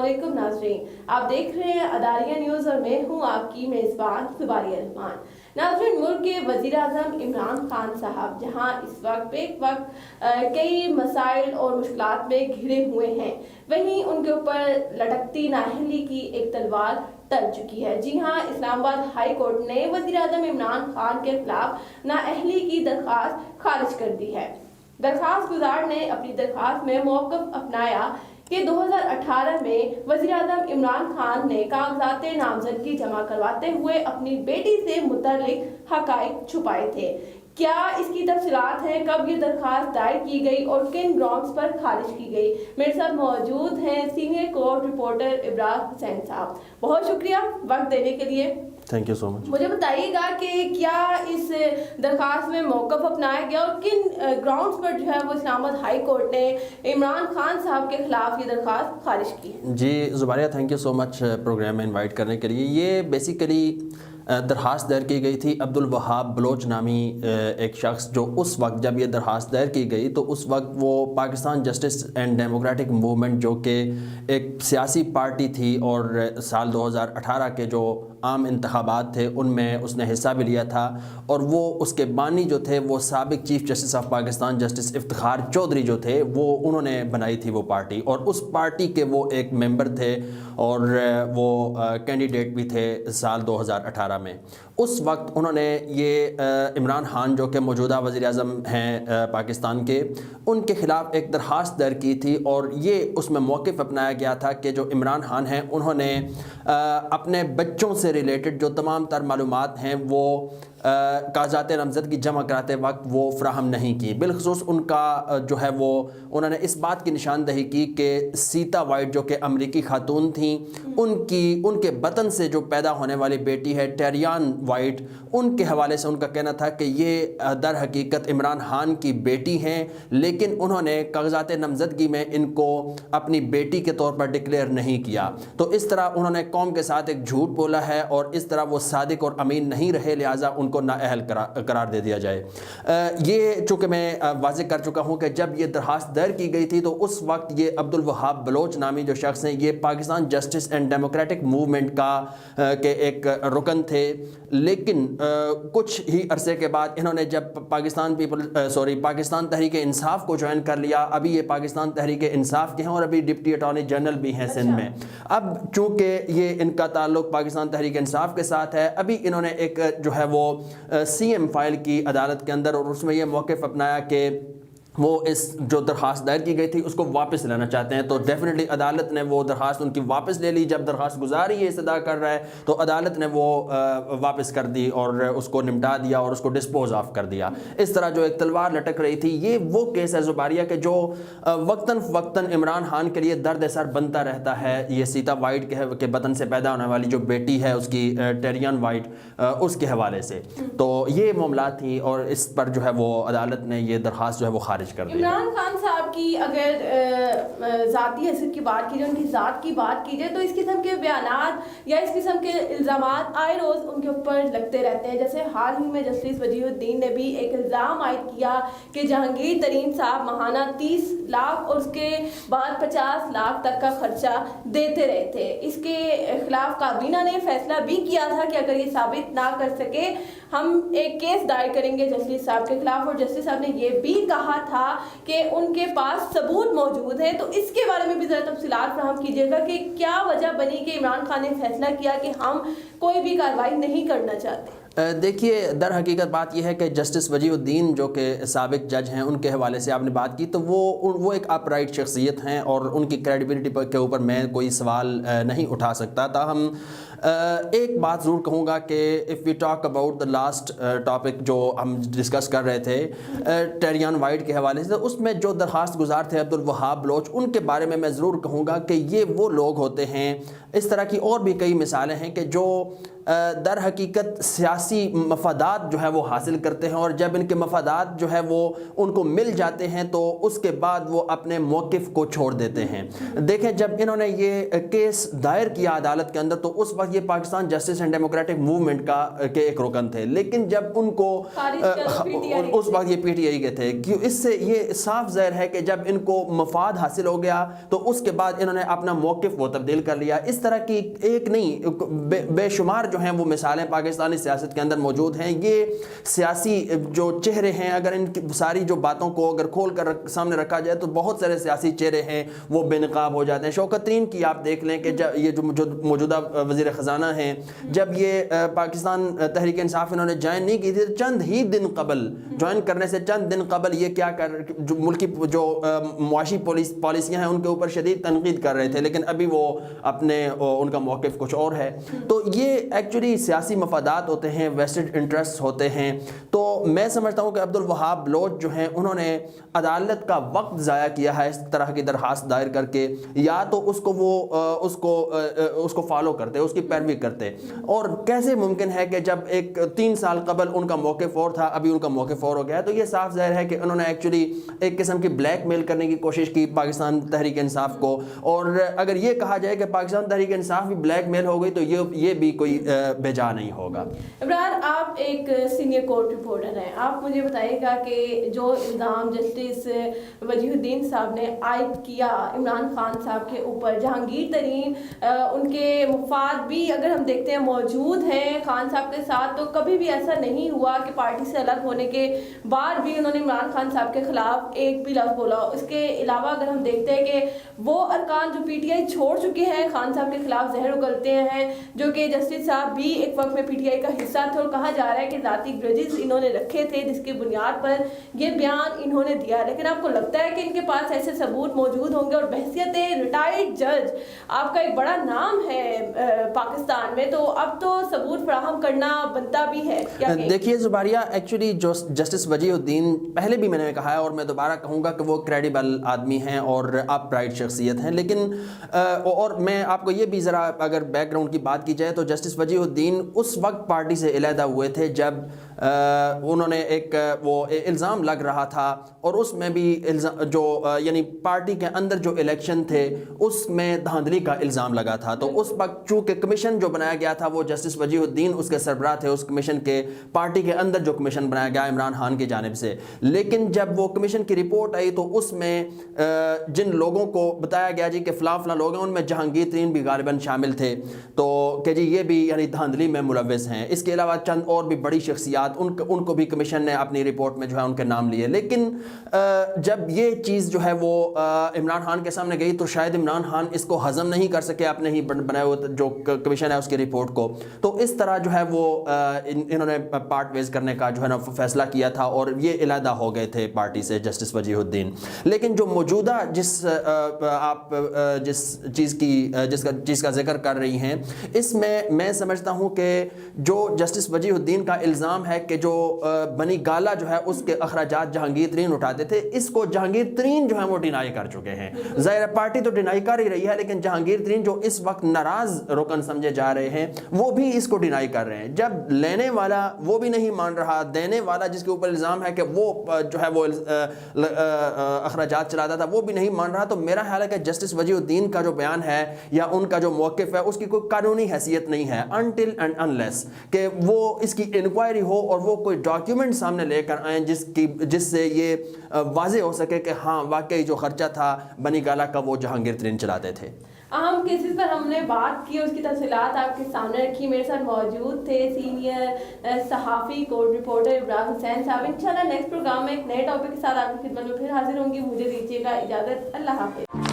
अस्सलामुअलैकुम नाज़रीन, आप देख रहे हैं अदारिया न्यूज़ और मैं हूं आपकी मेज़बान ज़ुबारिया रहमान। नाज़रीन, मुल्क के वज़ीर आज़म इमरान खान साहब जहां इस वक्त कई मसाइल और मुश्किलात में घिरे हुए हैं, वहीं उनके ऊपर लटकती नाअहली की एक तलवार टल चुकी है। जी हां, इस्लामाबाद हाई कोर्ट ने वज़ीर आज़म इमरान खान के खिलाफ नाअहली की दरख्वास्त खारिज कर दी है। दरख्वास्त गुजार ने अपनी दरख्वास्त में मौक़िफ़ अपनाया कि 2018 में वज़ीर-ए-आज़म इमरान खान ने कागज़ात नामज़दगी जमा करवाते हुए अपनी बेटी से मुतल्लिक़ हक़ाइक़ छुपाए थे। क्या इसकी तफ़सीलात हैं, कब ये दरख्वास्त दायर की गई और किन ग्राउंड्स पर खारिज की गई? मेरे साथ मौजूद हैं senior court reporter Ibrar Hussain साहब। बहुत शुक्रिया वक्त देने के लिए। Thank you so much. मुझे बताइएगा कि क्या इस दरख्वास्त में मौक़िफ़ अपनाया गया और किन ग्राउंड्स पर जो है वो इस्लामाबाद हाई कोर्ट ने इमरान खान साहब के खिलाफ ये दरख्वास्त खारिज की है? जी Zubaria, thank you so much programme में इनवाइट करने के लिए। ये बेसिकली दरख्वास्त दायर की गई थी अब्दुल वहाब बलोच नामी एक शख्स, जो उस वक्त जब ये दरख्वास्त दायर की गई तो उस वक्त वो Pakistan justice and democratic movement, जो कि एक सियासी पार्टी थी और साल 2018 के जो आम इंतखाबात थे उनमें उसने हिस्सा भी लिया था, और वो उसके बानी जो थे वो साबिक chief justice of Pakistan justice Iftikhar Chaudhry जो थे वो उन्होंने बनाई थी वो पार्टी, और उस पार्टी के वो एक मेंबर थे और वो कैंडिडेट भी थे साल 2018 में। उस वक्त उन्होंने ये इमरान खान जो कि मौजूदा वज़ीर आज़म हैं पाकिस्तान के, उनके ख़िलाफ़ एक दरख्वास्त दायर की थी, और ये उसमें मौक़िफ़ अपनाया गया था कि जो इमरान खान हैं उन्होंने अपने बच्चों से रिलेटेड जो तमाम तर मालूमात हैं वो कागज़ात नामज़दगी जमा कराते वक्त वो फ़राहम नहीं की। बिलख़ुसूस उनका जो है वो उन्होंने इस बात की निशानदही की कि सीता वाइट जो कि अमरीकी खातून थी, उनके बतन से जो पैदा होने वाली बेटी है टेरियान वाइट, उनके हवाले से उनका कहना था कि ये दर हकीकत इमरान खान की बेटी हैं, लेकिन उन्होंने कागज़ात नामज़दगी में इनको अपनी बेटी के तौर पर डिक्लेयर नहीं किया। तो इस तरह उन्होंने कौम के साथ एक झूठ बोला है और इस तरह वो सादिक और अमीन नहीं रहे, लिहाजा उनको नाअहल करार दे दिया जाए। ये चूँकि मैं वाज़ेह कर चुका हूँ कि जब ये दरख्वास्त दायर की गई थी तो उस वक्त ये अब्दुल वहाब बलोच नामी जो शख्स हैं, ये Pakistan justice and democratic movement के एक रुकन थे, लेकिन कुछ ही अरसे के बाद इन्होंने जब पाकिस्तान तहरीक इंसाफ को ज्वाइन कर लिया। अभी ये पाकिस्तान तहरीक इंसाफ के हैं और अभी डिप्टी अटॉर्नी जनरल भी हैं सिंध में। अब चूँकि ये इनका ताल्लुक पाकिस्तान तहरीक इंसाफ के साथ है, अभी इन्होंने एक जो है वो CM फाइल की अदालत के अंदर, और उसमें यह मौक़िफ़ अपनाया कि वो इस जो दरख्वास्त दायर की गई थी उसको वापस लेना चाहते हैं। तो डेफिनेटली अदालत ने वो दरख्वास्त उनकी वापस ले ली। जब दरख्वास्त गुजारी ये इस्तदा कर रहा है तो अदालत ने वो वापस कर दी और उसको निपटा दिया और उसको डिस्पोज ऑफ कर दिया। इस तरह जो एक तलवार लटक रही थी, ये वो केस है ज़ुबारिया के जो वक्तन इमरान खान के लिए दर्द सर बनता रहता है। ये सीता वाइट के बतन से पैदा होने वाली जो बेटी है उसकी टेरियन वाइट, उसके हवाले से तो ये मामलात थी, और इस पर जो है वो अदालत ने ये दरख्वास्त जो है वो खारिज कर दिया। इमरान खान साहब की अगर ज़ाती हैसियत की बात की जाए, उनकी ज़ात की बात की जाए, तो इस किस्म के बयानात या इस किस्म के इल्ज़ामात आए रोज़ उनके ऊपर लगते रहते हैं। जैसे हाल ही में जस्टिस वजीहुद्दीन ने भी एक इल्ज़ाम आयद किया कि जहांगीर तरीन साहब माहाना 30 लाख और उसके बाद 50 लाख तक का खर्चा देते रहे थे। इसके खिलाफ काबीना ने फैसला भी किया था कि अगर ये साबित ना कर सके हम एक केस दायर करेंगे जस्टिस साहब के खिलाफ, और जस्टिस साहब ने ये भी कहा था कि उनके पास सबूत मौजूद है। तो इसके बारे में भी ज़रा तफसीलात फराहम कीजिएगा कि क्या वजह बनी कि इमरान खान ने फैसला किया कि हम कोई भी कार्रवाई नहीं करना चाहते। देखिए, दर हकीकत बात यह है कि जस्टिस वजीहुद्दीन जो कि साबिक जज हैं, उनके हवाले से आपने बात की तो वो एक अपराइट शख्सियत हैं और उनकी क्रेडिबिलिटी के ऊपर मैं कोई सवाल नहीं उठा सकता। ताहम एक बात ज़रूर कहूँगा कि if we talk about the last topic जो हम डिस्कस कर रहे थे टेरियन वाइट के हवाले से, तो उसमें जो दरख्वास्त गुजार थे अब्दुल वहाब बलोच, उनके बारे में मैं ज़रूर कहूँगा कि ये वो लोग होते हैं। इस तरह की और भी कई मिसालें हैं कि जो दर हकीकत सियासी मफादात जो है वो हासिल करते हैं, और जब इनके मफादात जो है वो उनको मिल जाते हैं तो उसके बाद वो अपने मौक़िफ़ को छोड़ देते हैं। देखें, जब इन्होंने ये केस दायर किया अदालत के अंदर तो उस वक्त بعد یہ Pakistan justice and democratic movement کے ایک رکن تھے، لیکن جب ان کو اس وقت یہ پی ٹی آئی کے تھے، اس سے یہ صاف ظاہر ہے کہ جب ان کو مفاد حاصل ہو گیا تو اس کے بعد انہوں نے اپنا موقف وہ تبدیل کر لیا۔ اس طرح کی ایک نہیں بے شمار جو ہیں وہ مثالیں پاکستانی سیاست کے اندر موجود ہیں۔ یہ سیاسی جو چہرے ہیں، اگر ان کی ساری جو باتوں کو اگر کھول کر سامنے رکھا جائے تو بہت سارے سیاسی چہرے ہیں وہ بے نقاب ہو جاتے ہیں۔ شوکت ترین کی آپ دیکھ لیں کہ یہ جو موجودہ وزیر خزانہ ہیں، جب یہ پاکستان تحریک انصاف انہوں نے جوائن نہیں کی تھی، چند ہی دن قبل جوائن کرنے سے چند دن قبل یہ کیا جو ملکی جو معاشی پالیسیاں ہیں ان کے اوپر شدید تنقید کر رہے تھے، لیکن ابھی وہ ان کا موقف کچھ اور ہے۔ تو یہ ایکچولی سیاسی مفادات ہوتے ہیں، ویسٹڈ انٹرسٹ ہوتے ہیں۔ تو میں سمجھتا ہوں کہ عبدالوہاب بلوچ جو ہیں انہوں نے عدالت کا وقت ضائع کیا ہے اس طرح کی درخواست دائر کر کے، یا تو اس کو فالو کرتے، اس کی پیروی کرتے۔ اور کیسے ممکن ہے کہ جب 3 سال قبل ان کا موقف اور تھا، ابھی ان کا موقف اور ہو گیا ہے؟ تو یہ صاف ظاہر ہے کہ انہوں نے ایکچولی ایک قسم کی بلیک میل کرنے کی کوشش کی پاکستان تحریک انصاف کو، اور اگر یہ کہا جائے کہ پاکستان تحریک انصاف بھی بلیک میل ہو گئی تو یہ بھی کوئی بجا نہیں ہوگا۔ عمران، آپ ایک سینئر کورٹ رپورٹر ہیں، آپ مجھے بتائیے گا کہ جو الزام جسٹس وجیہ الدین صاحب نے عائد کیا عمران خان صاحب کے اوپر، جہانگیر ترین ان کے مفاد بھی اگر ہم دیکھتے ہیں موجود ہیں خان صاحب کے ساتھ، تو کبھی بھی ایسا نہیں ہوا کہ پارٹی سے الگ ہونے کے بعد بھی انہوں نے عمران خان صاحب کے خلاف ایک بھی لفظ بولا۔ اس کے علاوہ اگر ہم دیکھتے ہیں کہ وہ ارکان جو پی ٹی آئی چھوڑ چکے ہیں خان صاحب کے خلاف زہر اگلتے ہیں، جو کہ جسٹس صاحب بھی ایک وقت میں پی ٹی آئی کا حصہ تھے، اور کہا جا رہا ہے کہ ذاتی گرجز انہوں نے رکھے تھے جس کی بنیاد پر یہ بیان انہوں نے دیا۔ لیکن آپ کو لگتا ہے کہ ان کے پاس ایسے ثبوت موجود ہوں گے؟ اور بحیثیت ریٹائرڈ جج آپ کا ایک بڑا نام ہے پاکستان میں، تو اب تو ثبوت فراہم کرنا بنتا بھی ہے۔ دیکھیے زباریہ، ایکچولی جو جسٹس وجیہ الدین، پہلے بھی میں نے کہا ہے اور میں دوبارہ کہوں گا کہ وہ کریڈیبل آدمی ہیں اور اپ رائٹ شخصیت ہیں، لیکن اور میں آپ کو یہ بھی ذرا اگر بیک گراؤنڈ کی بات کی جائے تو جسٹس وجیہ الدین اس وقت پارٹی سے علیحدہ ہوئے تھے جب انہوں نے ایک وہ الزام لگ رہا تھا، اور اس میں بھی جو یعنی پارٹی کے اندر جو الیکشن تھے اس میں دھاندلی کا الزام لگا تھا۔ تو اس وقت چونکہ کمیشن جو بنایا گیا تھا وہ جسٹس وجیہ الدین اس کے سربراہ تھے، اس کمیشن کے پارٹی کے اندر جو کمیشن بنایا گیا عمران خان کی جانب سے، لیکن جب وہ کمیشن کی رپورٹ آئی تو اس میں جن لوگوں کو بتایا گیا جی کہ فلاں لوگ ہیں، ان میں جہانگیر ترین بھی غالباً شامل تھے، تو کہ جی یہ بھی یعنی دھاندلی میں ملوث ہیں۔ اس کے علاوہ چند اور بھی بڑی شخصیات ان کو بھی کمیشن نے اپنی رپورٹ میں جو ہے ان کے نام لیے، لیکن جب یہ چیز جو ہے وہ عمران خان کے سامنے گئی تو شاید عمران خان اس کو ہضم نہیں کر سکے اپنے ہی بنائے ہوئے جو کمیشن ہے اس کی رپورٹ کو، تو اس طرح جو ہے وہ انہوں نے پارٹ ویز کرنے کا جو ہے نا فیصلہ کیا تھا، اور یہ علیحدہ ہو گئے تھے پارٹی سے جسٹس وجیہ الدین۔ لیکن جو موجودہ آپ جس چیز کا ذکر کر رہی ہیں، اس میں سمجھتا ہوں کہ جو جسٹس وجیہ الدین کا الزام ہے کہ جو بنی گالا جو ہے اس کے اخراجات جہانگیر ترین اٹھاتے تھے، اس کو جہانگیر ترین جو ہے وہ ڈینائی کر چکے ہیں۔ ظاہر پارٹی تو ڈینائی کر ہی رہی ہے، لیکن جہانگیر ترین جو اس وقت ناراض رکن سمجھے جا رہے ہیں وہ بھی اس کو ڈینائی کر رہے ہیں۔ جب لینے والا وہ بھی نہیں مان رہا، دینے والا جس کے اوپر الزام ہے کہ وہ جو ہے وہ اخراجات چلاتا تھا وہ بھی نہیں مان رہا، تو میرا خیال ہے کہ جسٹس وجیہ الدین کا جو بیان ہے یا ان کا جو موقف ہے اس کی کوئی قانونی حیثیت نہیں ہے until and unless کہ وہ اس کی انکوائری ہو اور وہ کوئی ڈاکیومنٹ سامنے لے کر آئیں جس سے یہ واضح ہو سکے کہ ہاں واقعی جو خرچہ تھا بنی گالا کا وہ جہانگیر ترین چلاتے تھے۔ اہم کیسز پر ہم نے بات کی، اس کی تفصیلات آپ کے سامنے رکھی۔ میرے ساتھ موجود تھے سینئر صحافی کورٹ رپورٹر ابراز حسین صاحب۔ انشاءاللہ نیکسٹ پروگرام میں ایک نئے ٹاپک کے ساتھ آپ کی خدمت میں پھر حاضر ہوں گی۔ مجھے دیجیے گا اجازت، اللہ حافظ۔